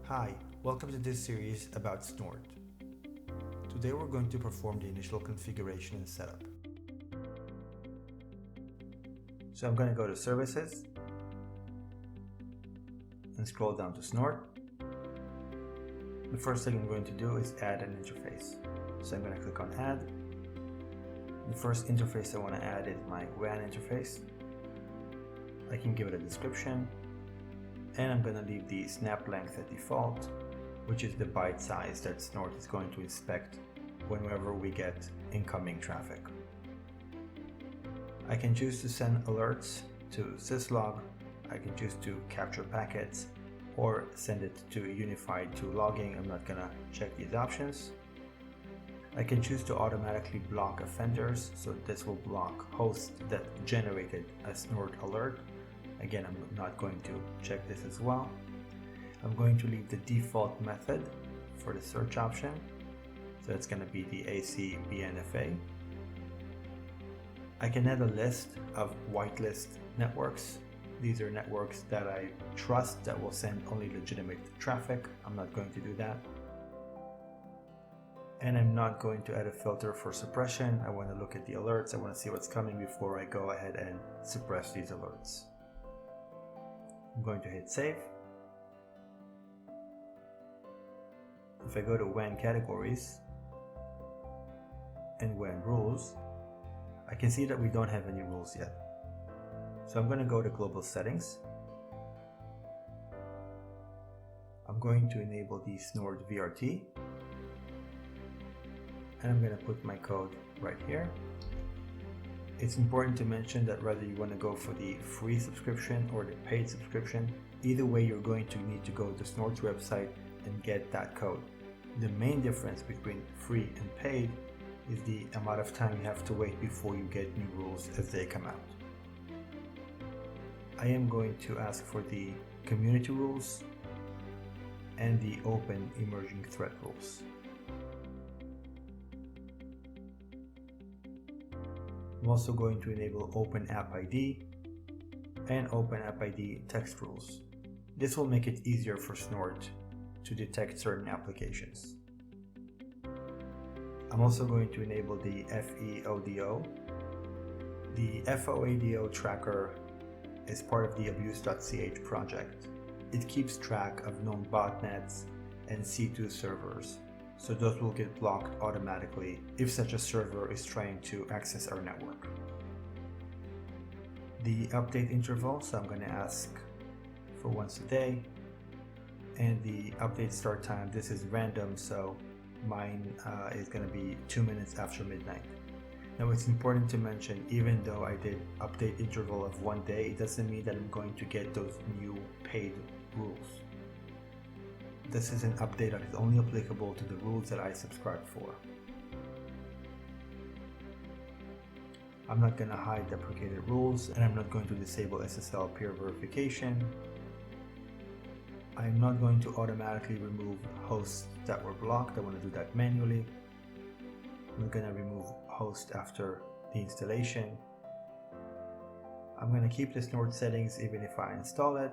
Hi, welcome to this series about Snort. Today we're going to perform the initial configuration and setup. So I'm going to go to Services and scroll down to Snort. The first thing I'm going to do is add an interface. So I'm going to click on Add. The first interface I want to add is my WAN interface. I can give it a description, and I'm going to leave the snap length at default, which is the byte size that Snort is going to inspect whenever we get incoming traffic. I can choose to send alerts to syslog, I can choose to capture packets, or send it to unified to logging. I'm not going to check these options. I can choose to automatically block offenders, so this will block hosts that generated a Snort alert. Again, I'm not going to check this as well. I'm going to leave the default method for the search option. So it's going to be the ACBNFA. I can add a list of whitelist networks. These are networks that I trust that will send only legitimate traffic. I'm not going to do that. And I'm not going to add a filter for suppression. I want to look at the alerts. I want to see what's coming before I go ahead and suppress these alerts. I'm going to hit save. If I go to WAN categories and WAN rules, I can see that we don't have any rules yet. So I'm going to go to global settings. I'm going to enable the Snort VRT, and I'm going to put my code right here. It's important to mention that whether you want to go for the free subscription or the paid subscription, either way you're going to need to go to Snort's website and get that code. The main difference between free and paid is the amount of time you have to wait before you get new rules as they come out. I am going to ask for the community rules and the open emerging threat rules. I'm also going to enable Open App ID and Open App ID text rules. This will make it easier for Snort to detect certain applications. I'm also going to enable the FEODO. The FOADO tracker is part of the abuse.ch project. It keeps track of known botnets and C2 servers, so those will get blocked automatically if such a server is trying to access our network. The update interval, so I'm going to ask for once a day, and the update start time, this is random, so mine is going to be 2 minutes after midnight. Now it's important to mention, even though I did update interval of 1 day, it doesn't mean that I'm going to get those new paid rules. This is an update that is only applicable to the rules that I subscribe for. I'm not going to hide deprecated rules, and I'm not going to disable SSL peer verification. I'm not going to automatically remove hosts that were blocked. I want to do that manually. I'm going to remove host after the installation. I'm going to keep the Snort settings even if I install it.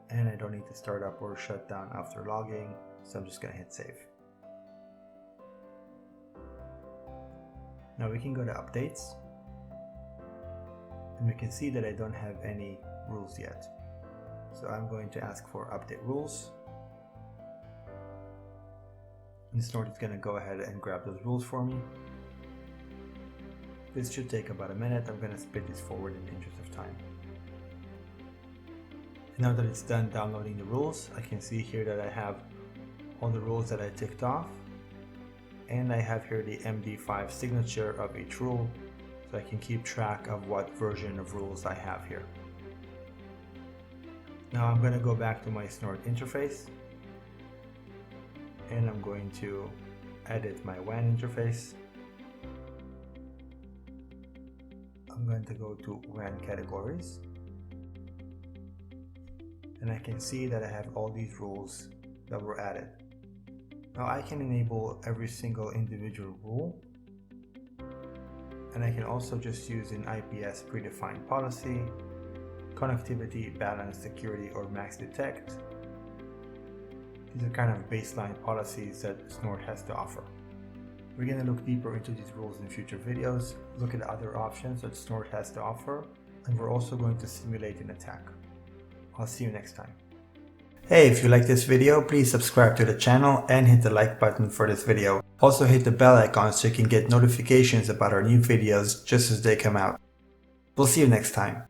And I don't need to start up or shut down after logging, so I'm just going to hit save. Now we can go to updates, and we can see that I don't have any rules yet. So I'm going to ask for update rules, and Snort is going to go ahead and grab those rules for me. This should take about a minute. I'm going to speed this forward in the interest of time. Now that it's done downloading the rules, I can see here that I have all the rules that I ticked off, and I have here the MD5 signature of each rule, so I can keep track of what version of rules I have here. Now I'm going to go back to my Snort interface, and I'm going to edit my WAN interface. I'm going to go to WAN categories, and I can see that I have all these rules that were added. Now I can enable every single individual rule, and I can also just use an IPS predefined policy, connectivity, balance, security, or max detect, These are kind of baseline policies that Snort has to offer. We're going to look deeper into these rules in future videos, look at other options that Snort has to offer, and we're also going to simulate an attack. I'll see you next time. Hey, if you like this video, please subscribe to the channel and hit the like button for this video. Also hit the bell icon so you can get notifications about our new videos just as they come out. We'll see you next time.